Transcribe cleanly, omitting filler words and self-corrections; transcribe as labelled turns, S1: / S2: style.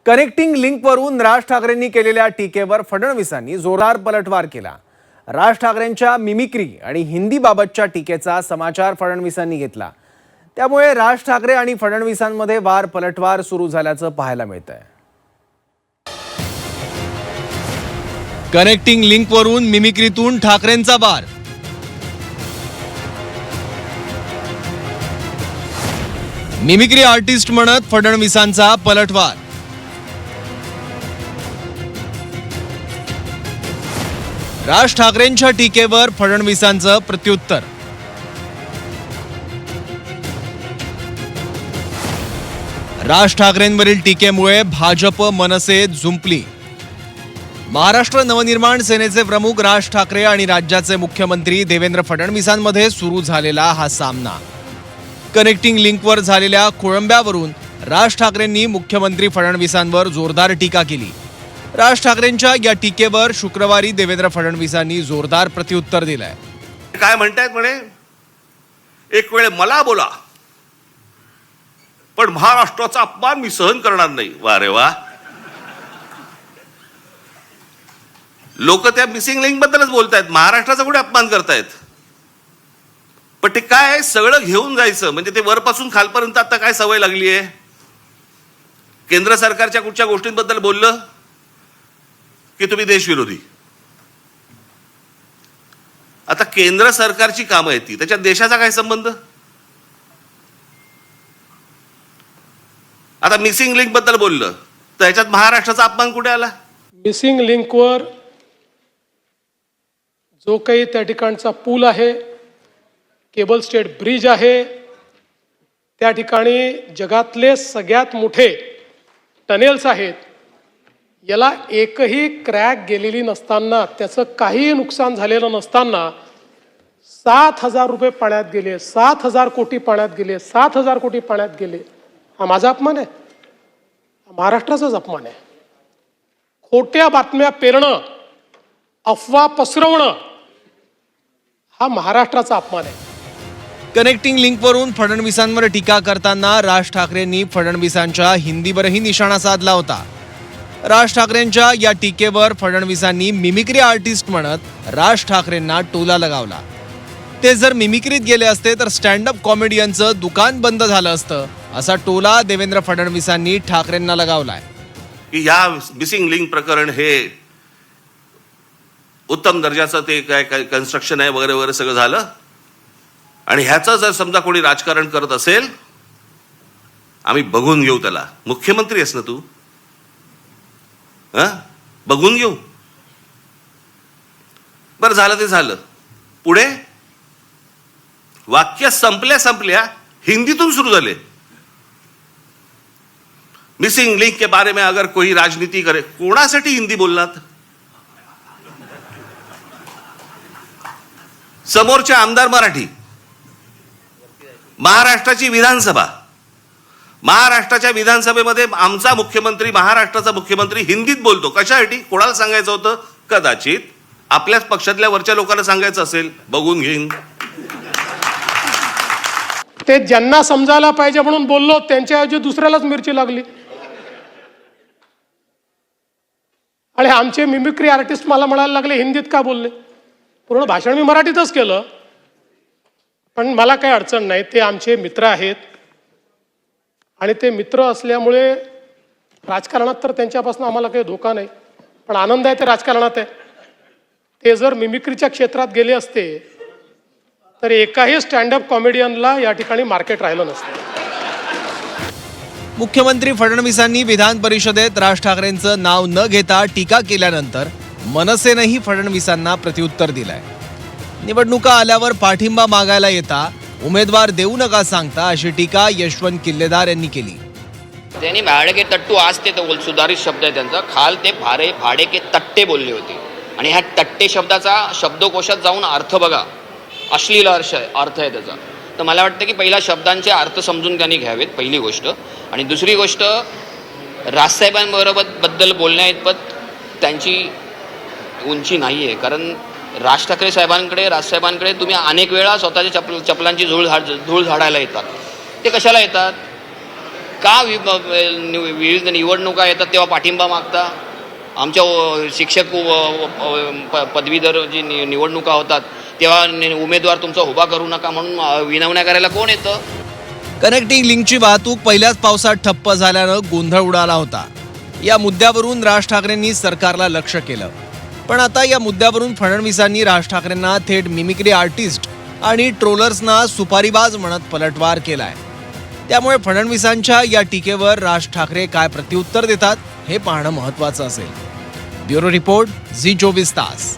S1: Connecting लिंकवरून राज ठाकरेंनी केलेल्या टीकेवर फडणवीसांनी जोरदार पलटवार केला। राज ठाकरेंच्या मिमिक्री आणि हिंदीबाबतच्या टीकेचा समाचार फडणवीसांनी घेतला। त्यामुळे राज ठाकरे आणि फडणवीसांमध्ये वार पलटवार सुरू झाल्याचं पाहायला मिळतंय।
S2: कनेक्टिंग लिंकवरून मिमिक्रीतून ठाकरेंचा वार। मिमिक्री आर्टिस्ट म्हणत फडणवीसांचा पलटवार। राज ठाकरेंच्या टीकेवर फडणवीसांचं प्रत्युत्तर। राज ठाकरेंवरील टीकेमुळे भाजप मनसे झुंपली। महाराष्ट्र नवनिर्माण सेनेचे प्रमुख राज ठाकरे आणि राज्याचे मुख्यमंत्री देवेंद्र फडणवीसांमध्ये सुरू झालेला हा सामना। कनेक्टिंग लिंकवर झालेल्या खोळंब्यावरून राज ठाकरेंनी मुख्यमंत्री फडणवीसांवर जोरदार टीका केली। राज ठाकरेंच्या या टीकेवर शुक्रवारी देवेंद्र फडणवीसांनी जोरदार प्रत्युत्तर दिलंय।
S3: काय म्हणतायत म्हणे, एक वेळ मला बोला पण महाराष्ट्राचा अपमान मी सहन करणार नाही। वा रे वा, लोक त्या मिसिंग लिंक बद्दलच बोलतायत, महाराष्ट्राचा कुठे अपमान करतायत। पण ते काय सगळं घेऊन जायचं म्हणजे ते वरपासून खालपर्यंत आता काय सवय लागली आहे। केंद्र सरकारच्या कुठच्या गोष्टींबद्दल बोललं की तुम्ही देशविरोधी। आता केंद्र सरकारची कामं आहेत ती, त्याच्यात देशाचा काय संबंध। आता मिसिंग लिंक बद्दल बोललं तर ह्याच्यात महाराष्ट्राचा अपमान कुठे आला।
S4: मिसिंग लिंकवर जो काही त्या ठिकाणचा पूल आहे, केबल स्टेट ब्रिज आहे, त्या ठिकाणी जगातले सगळ्यात मोठे टनेल्स आहेत, याला एकही क्रॅक गेलेली नसताना, त्याचं काहीही नुकसान झालेलं नसताना 7,000 रुपये पाण्यात गेले, 7,000 कोटी पाण्यात गेले, 7,000 कोटी पाण्यात गेले। हा माझा अपमान आहे? महाराष्ट्राचाच अपमान आहे। खोट्या बातम्या पेरणं, अफवा पसरवणं हा महाराष्ट्राचा अपमान आहे।
S2: कनेक्टिंग लिंकवरून फडणवीसांवर टीका करताना राज ठाकरेंनी फडणवीसांच्या हिंदीवरही निशाणा साधला होता। राज ठाकरेंच्या या टीकेवर फडणवीसांनी मिमिक्री आर्टिस्ट म्हणत राज ठाकरेंना टोला लगावला। ते जर मिमिक्रीत गेले असते तर स्टँड अप कॉमेडियनचं दुकान बंद झालं असतं, असा टोला देवेंद्र फडणवीसांनी ठाकरेंना लगावलाय।
S3: की या मिसिंग लिंक प्रकरण हे उत्तम दर्जाचं ते काय कन्स्ट्रक्शन आहे वगैरे वगैरे सगळं झालं, आणि ह्याचं जर समजा कोणी राजकारण करत असेल आम्ही बघून घेऊ त्याला। मुख्यमंत्री आहेस ना तू, बघून घेऊ। बरं झालं ते झालं, पुढे वाक्य संपल्या हिंदीतून सुरू झाले। मिसिंग लिंक के बारे में अगर कोई राजनीति करे, कोणासाठी हिंदी बोललात। समोरचे आमदार मराठी, महाराष्ट्राची विधानसभा, महाराष्ट्राच्या विधानसभेमध्ये आमचा मुख्यमंत्री, महाराष्ट्राचा मुख्यमंत्री हिंदीत बोलतो। कशासाठी? कोणाला सांगायचं होतं? कदाचित आपल्याच पक्षातल्या वरच्या लोकांना सांगायचं असेल, बघून घेईन।
S4: ते ज्यांना समजायला पाहिजे म्हणून बोललो, त्यांच्याऐवजी दुसऱ्यालाच मिरची लागली। आणि आमचे मिमिक्री आर्टिस्ट मला म्हणायला लागले हिंदीत का बोलले। पूर्ण भाषण मी मराठीतच केलं, पण मला काही अडचण नाही। ते आमचे मित्र आहेत आणि ते मित्र असल्यामुळे राजकारणात तर त्यांच्यापासून आम्हाला काही धोका नाही, पण आनंद आहे ते राजकारणात आहे। ते जर मिमिक्रीच्या क्षेत्रात गेले असते तर एकाही स्टँडअप कॉमेडियनला या ठिकाणी मार्केट राहिलं नसतं।
S2: मुख्यमंत्री फडणवीसांनी विधान परिषदेत राज ठाकरेंचं नाव न घेता टीका केल्यानंतर मनसेनेही फडणवीसांना प्रत्युत्तर दिलंय। निवडणुका आल्यावर पाठिंबा मागायला येता उमेदवार देऊ नका सांगता, अशी टीका यशवंत किल्लेदार यांनी केली।
S5: त्यांनी भाडे के तट्टू, आज ते सुधारित शब्द आहे त्यांचा, खाल ते भाडे के तट्टे बोलले होते। आणि ह्या तट्टे शब्दाचा शब्दकोशात जाऊन अर्थ बघा, अश्लील अर्थ आहे त्याचा। तर मला वाटतं की पहिला शब्दांचे अर्थ समजून त्यांनी घ्यावेत, पहिली गोष्ट। आणि दुसरी गोष्ट, राजसाहेबांबद्दल बोलण्याइतपत त्यांची उंची नाही आहे। कारण राज ठाकरे राजसाहेबांकडे तुम्ही अनेक वेळा स्वतःच्या चपलांची धूळ झाडायला येतात। ते कशाला येतात? का विविध निवडणुका येतात तेव्हा पाठिंबा मागता? आमच्या शिक्षक पदवीधर जी निवडणुका होतात तेव्हा उमेदवार तुमचा उभा करू नका म्हणून विनवण्या करायला कोण येतं?
S2: कनेक्टिंग लिंकची वाहतूक पहिल्याच पावसात ठप्प झाल्यानं गोंधळ उडाला होता. या मुद्द्यावरून राज ठाकरेंनी सरकारला लक्ष केलं. पण आता या मुद्द्यावरून फडणवीसांनी राज ठाकरेंना थेट मिमिक्री आर्टिस्ट आणि ट्रोलर्सना सुपारीबाज म्हणत पलटवार केलाय. त्यामुळे फडणवीसांच्या या टीकेवर राज ठाकरे काय प्रत्युत्तर देतात हे पाहणं महत्त्वाचं असेल. ब्युरो रिपोर्ट, झी 24 तास.